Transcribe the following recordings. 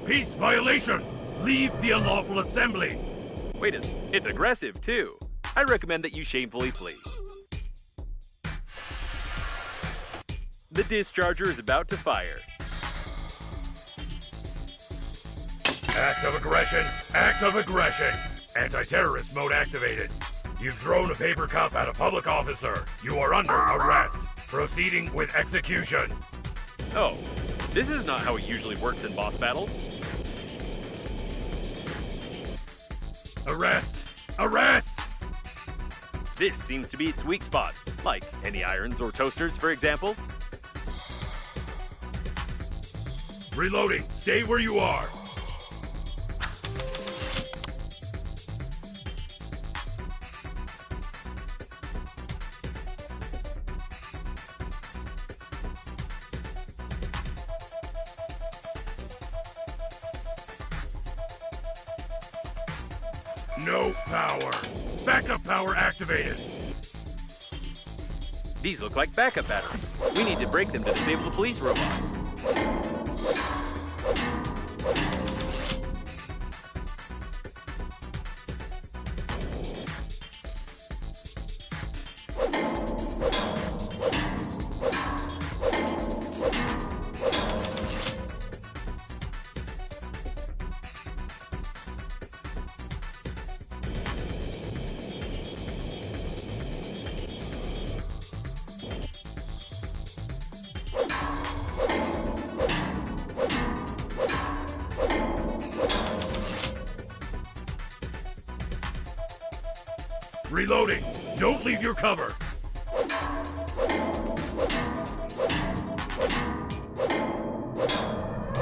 Peace violation! Leave the unlawful assembly! Wait it's aggressive, too. I recommend that you shamefully flee. The discharger is about to fire. Act of aggression! Act of aggression! Anti-terrorist mode activated. You've thrown a paper cup at a public officer. You are under arrest. Proceeding with execution. Oh, this is not how it usually works in boss battles. Arrest! Arrest! This seems to be its weak spot, like any irons or toasters, for example. Reloading. Stay where you are. No power. Backup power activated. These look like backup batteries. We need to break them to disable the police robot. Reloading. Don't leave your cover.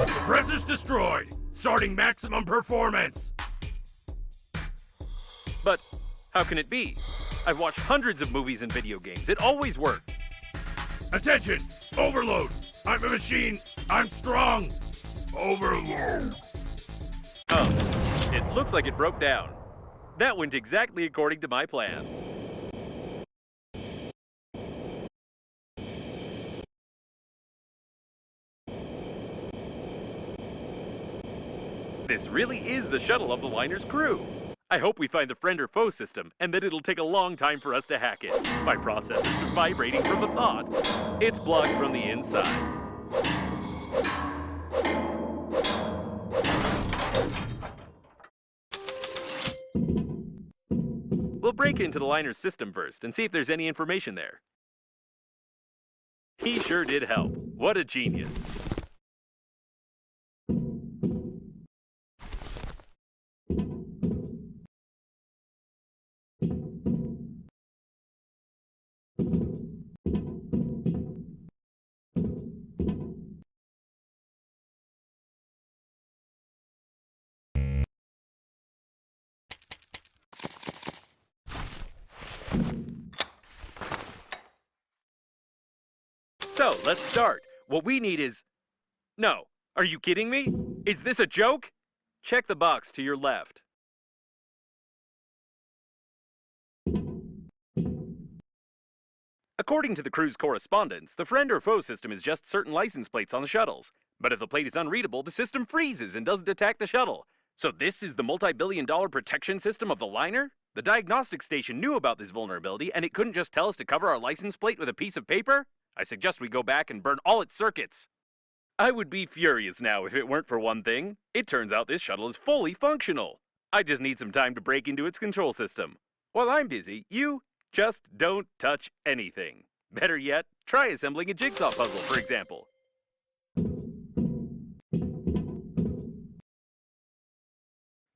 Suppressor's destroyed. Starting maximum performance. But how can it be? I've watched hundreds of movies and video games. It always worked. Attention! Overload! I'm a machine! I'm strong! Overload! Oh, it looks like it broke down. That went exactly according to my plan. This really is the shuttle of the liner's crew. I hope we find the friend or foe system, and that it'll take a long time for us to hack it. My processors are vibrating from the thought. It's blocked from the inside. We'll break into the liner's system first and see if there's any information there. He sure did help. What a genius. So, let's start. What we need is... No. Are you kidding me? Is this a joke? Check the box to your left. According to the crew's correspondence, the friend or foe system is just certain license plates on the shuttles. But if the plate is unreadable, the system freezes and doesn't attack the shuttle. So this is the multi-billion-dollar protection system of the liner? The diagnostic station knew about this vulnerability, and it couldn't just tell us to cover our license plate with a piece of paper? I suggest we go back and burn all its circuits. I would be furious now if it weren't for one thing. It turns out this shuttle is fully functional. I just need some time to break into its control system. While I'm busy, you just don't touch anything. Better yet, try assembling a jigsaw puzzle, for example.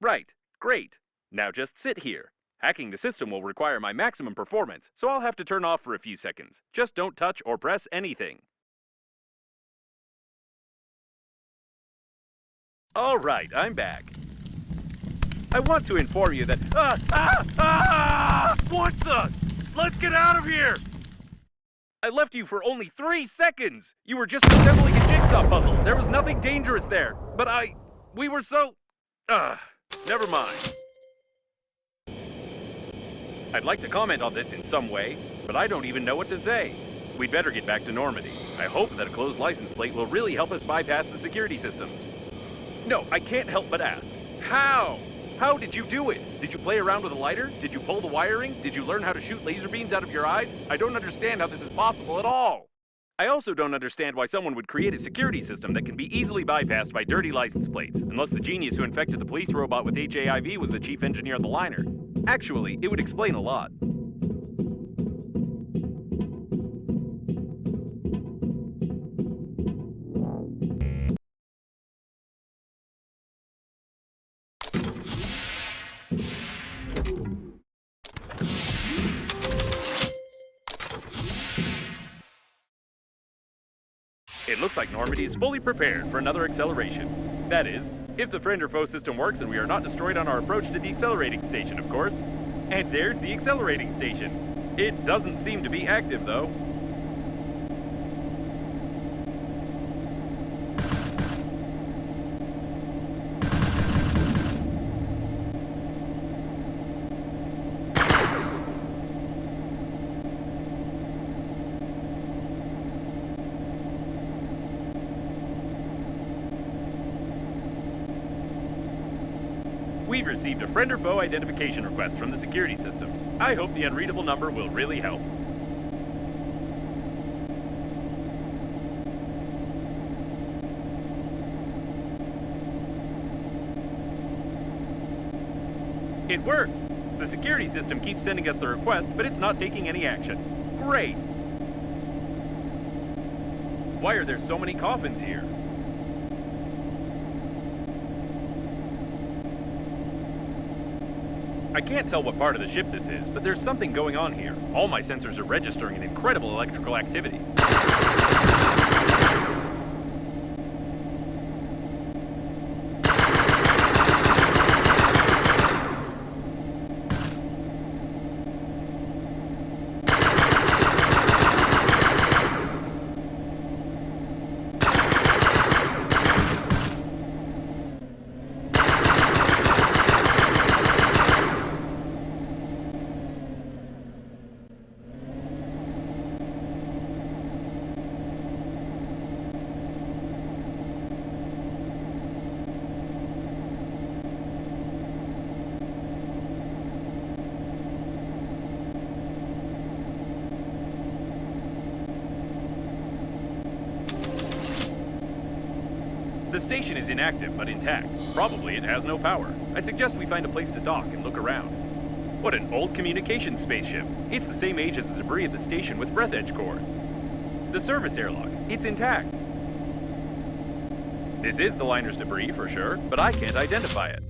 Right, great. Now just sit here. Hacking the system will require my maximum performance, so I'll have to turn off for a few seconds. Just don't touch or press anything. All right, I'm back. I want to inform you that... What the? Let's get out of here! I left you for only 3 seconds! You were just assembling a jigsaw puzzle. There was nothing dangerous there. But we were so... never mind. I'd like to comment on this in some way, but I don't even know what to say. We'd better get back to Normandy. I hope that a closed license plate will really help us bypass the security systems. No, I can't help but ask. How? How did you do it? Did you play around with a lighter? Did you pull the wiring? Did you learn how to shoot laser beams out of your eyes? I don't understand how this is possible at all. I also don't understand why someone would create a security system that can be easily bypassed by dirty license plates, unless the genius who infected the police robot with HIV was the chief engineer on the liner. Actually, it would explain a lot. It looks like Normandy is fully prepared for another acceleration. That is, if the friend or foe system works and we are not destroyed on our approach to the accelerating station, of course. And there's the accelerating station. It doesn't seem to be active, though. We've received a friend or foe identification request from the security systems. I hope the unreadable number will really help. It works! The security system keeps sending us the request, but it's not taking any action. Great! Why are there so many coffins here? I can't tell what part of the ship this is, but there's something going on here. All my sensors are registering an incredible electrical activity. The station is inactive but intact. Probably it has no power. I suggest we find a place to dock and look around. What an old communications spaceship. It's the same age as the debris at the station with Breathedge cores. The service airlock, it's intact. This is the liner's debris for sure, but I can't identify it.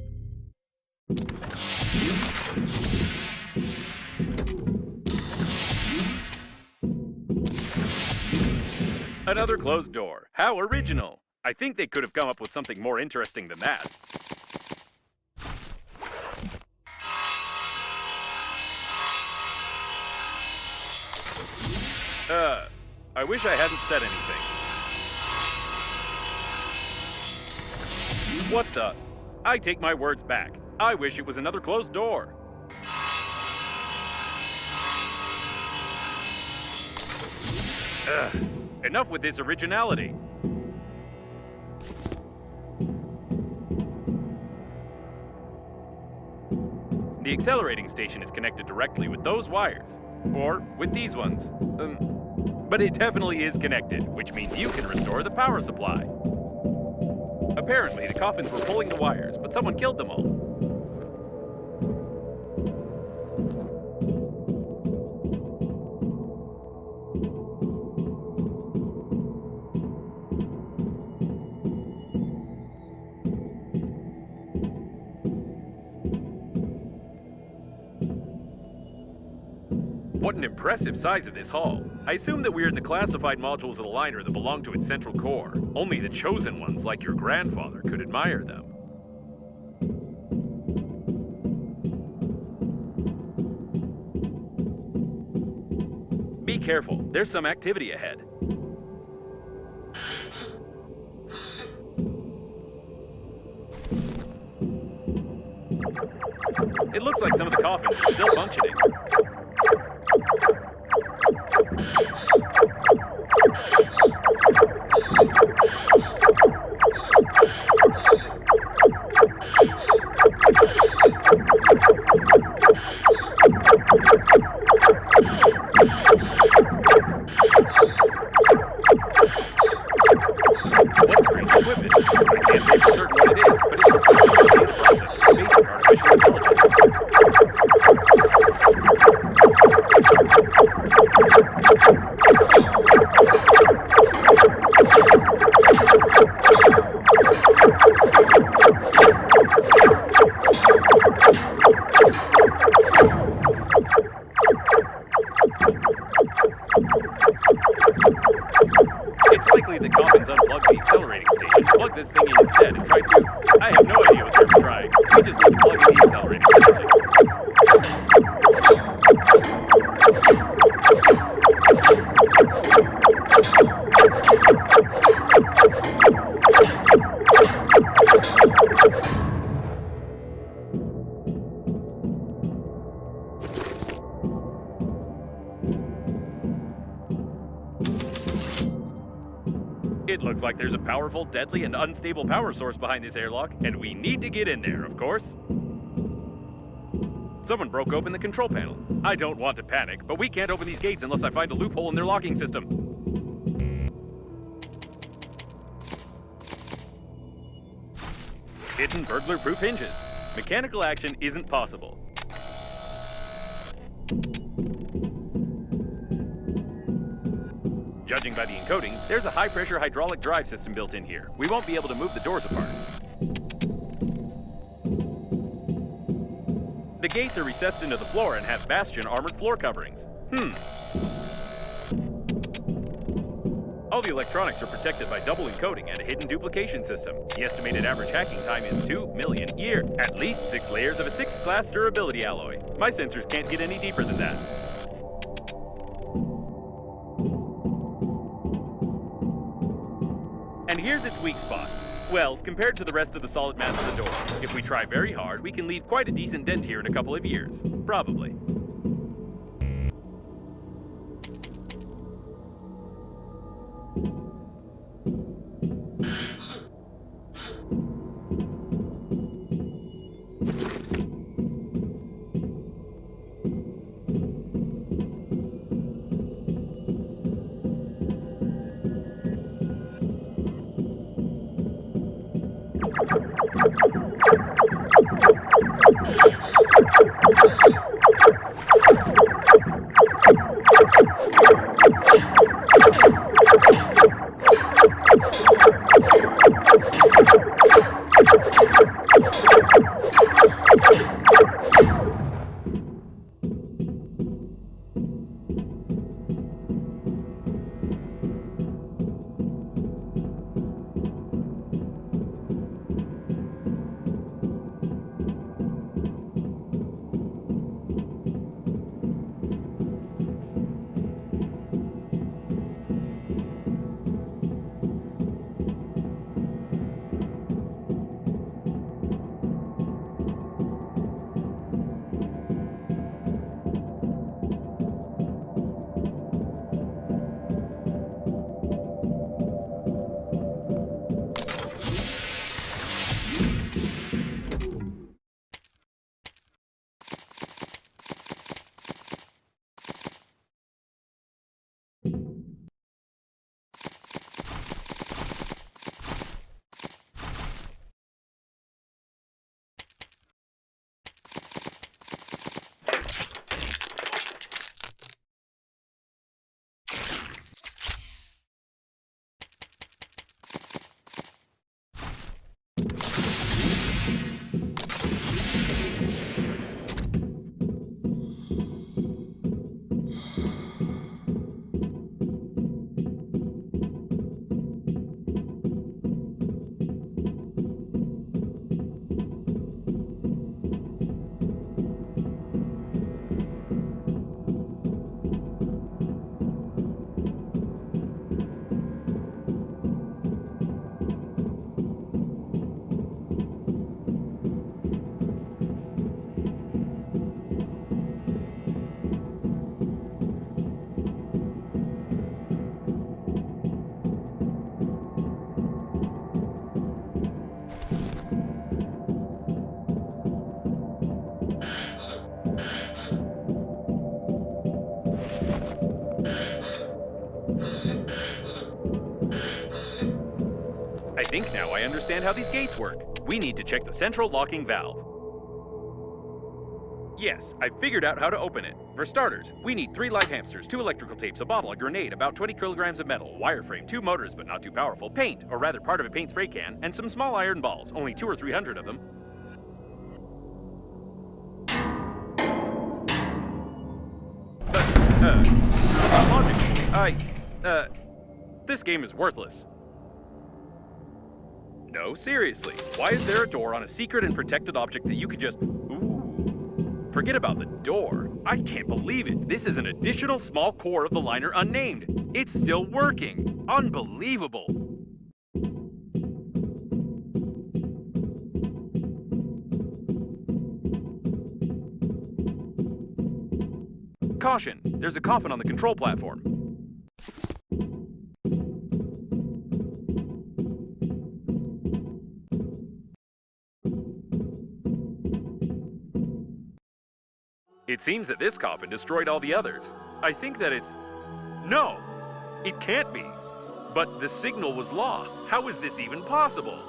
Another closed door. How original! I think they could have come up with something more interesting than that. I wish I hadn't said anything. What the? I take my words back. I wish it was another closed door. Enough with this originality. The accelerating station is connected directly with those wires, or with these ones. But it definitely is connected, which means you can restore the power supply. Apparently, the coffins were pulling the wires, but someone killed them all. What an impressive size of this hull. I assume that we're in the classified modules of the liner that belong to its central core. Only the chosen ones, like your grandfather, could admire them. Be careful, there's some activity ahead. It looks like some of the coffins are still functioning. what it is, but it looks like some data processing, basic artificial intelligence. It's likely the coffin's unplugged the accelerating station. Plug this thing in instead and try to... I have no idea what they were trying. We just need to plug in the accelerating station. It looks like there's a powerful, deadly, and unstable power source behind this airlock, and we need to get in there, of course. Someone broke open the control panel. I don't want to panic, but we can't open these gates unless I find a loophole in their locking system. Hidden burglar-proof hinges. Mechanical action isn't possible. Judging by the encoding, there's a high-pressure hydraulic drive system built in here. We won't be able to move the doors apart. The gates are recessed into the floor and have bastion armored floor coverings. All the electronics are protected by double encoding and a hidden duplication system. The estimated average hacking time is 2 million years. At least 6 layers of a 6th class durability alloy. My sensors can't get any deeper than that. And here's its weak spot. Well, compared to the rest of the solid mass of the door, if we try very hard, we can leave quite a decent dent here in a couple of years. Probably. I think now I understand how these gates work. We need to check the central locking valve. Yes, I figured out how to open it. For starters, we need 3 light hamsters, 2 electrical tapes, a bottle, a grenade, about 20 kilograms of metal, wireframe, 2 motors but not too powerful, paint, or rather part of a paint spray can, and some small iron balls, only 200 or 300 of them. Logically, this game is worthless. No, seriously, why is there a door on a secret and protected object that you could just... Ooh. Forget about the door. I can't believe it. This is an additional small core of the liner unnamed. It's still working. Unbelievable. Caution, there's a coffin on the control platform. It seems that this coffin destroyed all the others. I think that it's... No! It can't be. But the signal was lost. How is this even possible?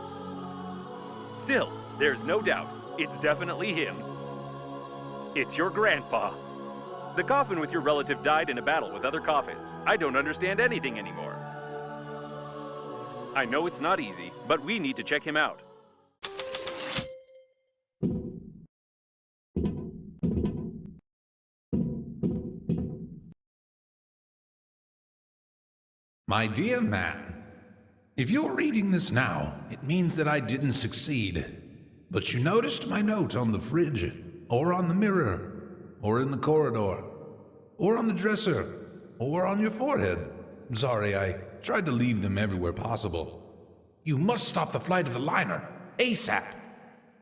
Still, there's no doubt. It's definitely him. It's your grandpa. The coffin with your relative died in a battle with other coffins. I don't understand anything anymore. I know it's not easy, but we need to check him out. My dear man, if you're reading this now, it means that I didn't succeed. But you noticed my note on the fridge, or on the mirror, or in the corridor, or on the dresser, or on your forehead. Sorry, I tried to leave them everywhere possible. You must stop the flight of the liner, ASAP.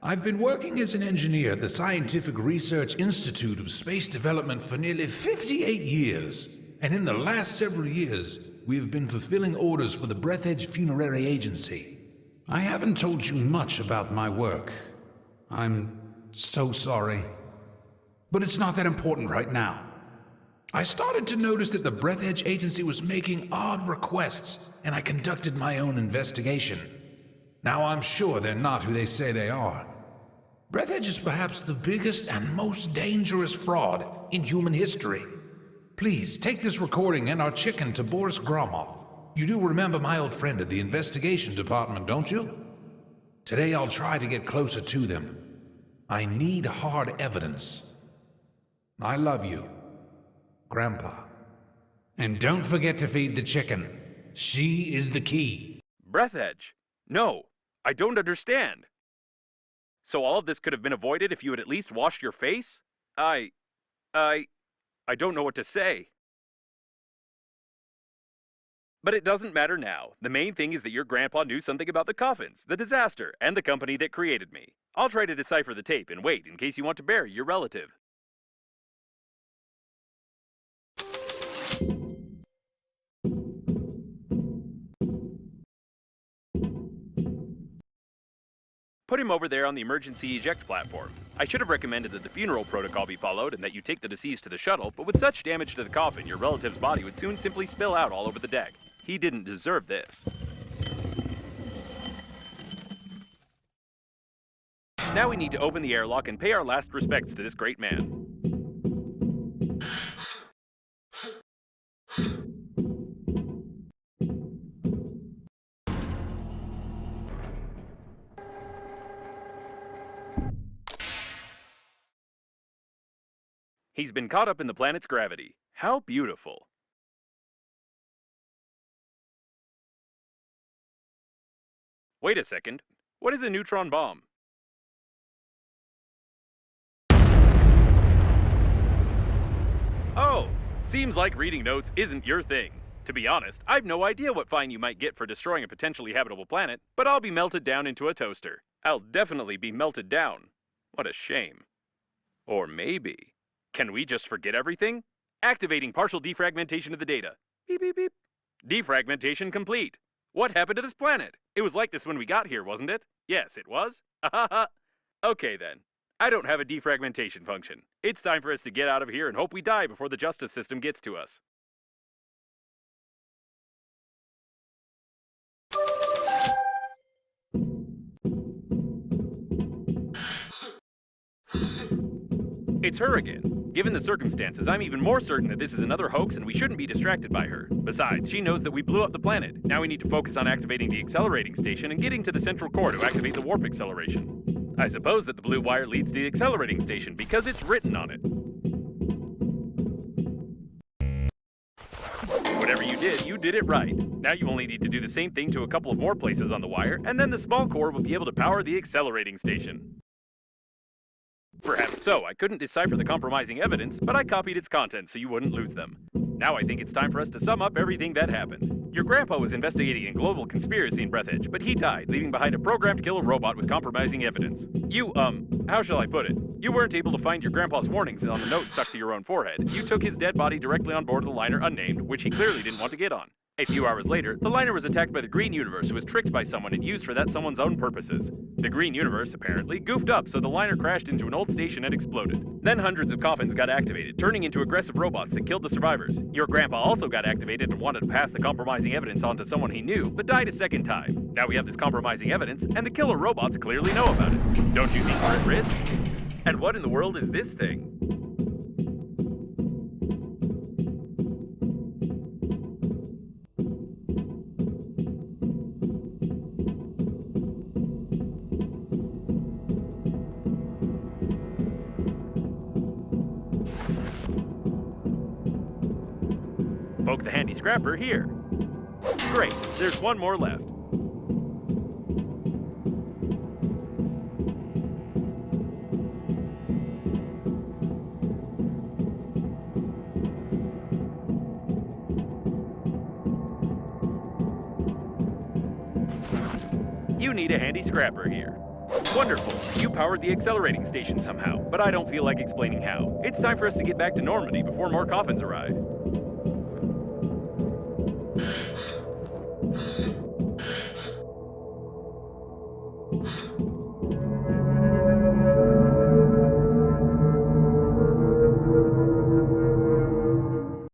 I've been working as an engineer at the Scientific Research Institute of Space Development for nearly 58 years. And in the last several years, we have been fulfilling orders for the Breathedge Funerary Agency. I haven't told you much about my work. I'm so sorry. But it's not that important right now. I started to notice that the Breathedge Agency was making odd requests, and I conducted my own investigation. Now I'm sure they're not who they say they are. Breathedge is perhaps the biggest and most dangerous fraud in human history. Please, take this recording and our chicken to Boris Gromov. You do remember my old friend at the investigation department, don't you? Today I'll try to get closer to them. I need hard evidence. I love you, Grandpa. And don't forget to feed the chicken. She is the key. Breathedge? No, I don't understand. So all of this could have been avoided if you had at least washed your face? I don't know what to say. But it doesn't matter now. The main thing is that your grandpa knew something about the coffins, the disaster, and the company that created me. I'll try to decipher the tape and wait in case you want to bury your relative. Put him over there on the emergency eject platform. I should have recommended that the funeral protocol be followed and that you take the deceased to the shuttle, but with such damage to the coffin, your relative's body would soon simply spill out all over the deck. He didn't deserve this. Now we need to open the airlock and pay our last respects to this great man. He's been caught up in the planet's gravity. How beautiful. Wait a second. What is a neutron bomb? Oh, seems like reading notes isn't your thing. To be honest, I've no idea what fine you might get for destroying a potentially habitable planet, but I'll be melted down into a toaster. I'll definitely be melted down. What a shame. Or maybe... Can we just forget everything? Activating partial defragmentation of the data. Beep, beep, beep. Defragmentation complete. What happened to this planet? It was like this when we got here, wasn't it? Yes, it was. Okay then. I don't have a defragmentation function. It's time for us to get out of here and hope we die before the justice system gets to us. It's her again. Given the circumstances, I'm even more certain that this is another hoax and we shouldn't be distracted by her. Besides, she knows that we blew up the planet. Now we need to focus on activating the accelerating station and getting to the central core to activate the warp acceleration. I suppose that the blue wire leads to the accelerating station because it's written on it. Whatever you did it right. Now you only need to do the same thing to a couple of more places on the wire, and then the small core will be able to power the accelerating station. Perhaps so, I couldn't decipher the compromising evidence, but I copied its contents so you wouldn't lose them. Now I think it's time for us to sum up everything that happened. Your grandpa was investigating a global conspiracy in Breathedge, but he died, leaving behind a programmed killer robot with compromising evidence. You, how shall I put it? You weren't able to find your grandpa's warnings on the note stuck to your own forehead. You took his dead body directly on board of the liner unnamed, which he clearly didn't want to get on. A few hours later, the liner was attacked by the Green Universe, who was tricked by someone and used for that someone's own purposes. The Green Universe, apparently, goofed up, so the liner crashed into an old station and exploded. Then hundreds of coffins got activated, turning into aggressive robots that killed the survivors. Your grandpa also got activated and wanted to pass the compromising evidence on to someone he knew, but died a second time. Now we have this compromising evidence, and the killer robots clearly know about it. Don't you think we're at risk? And what in the world is this thing? Poke the handy scrapper here. Great, there's one more left. You need a handy scrapper here. Wonderful! You powered the accelerating station somehow, but I don't feel like explaining how. It's time for us to get back to Normandy before more coffins arrive.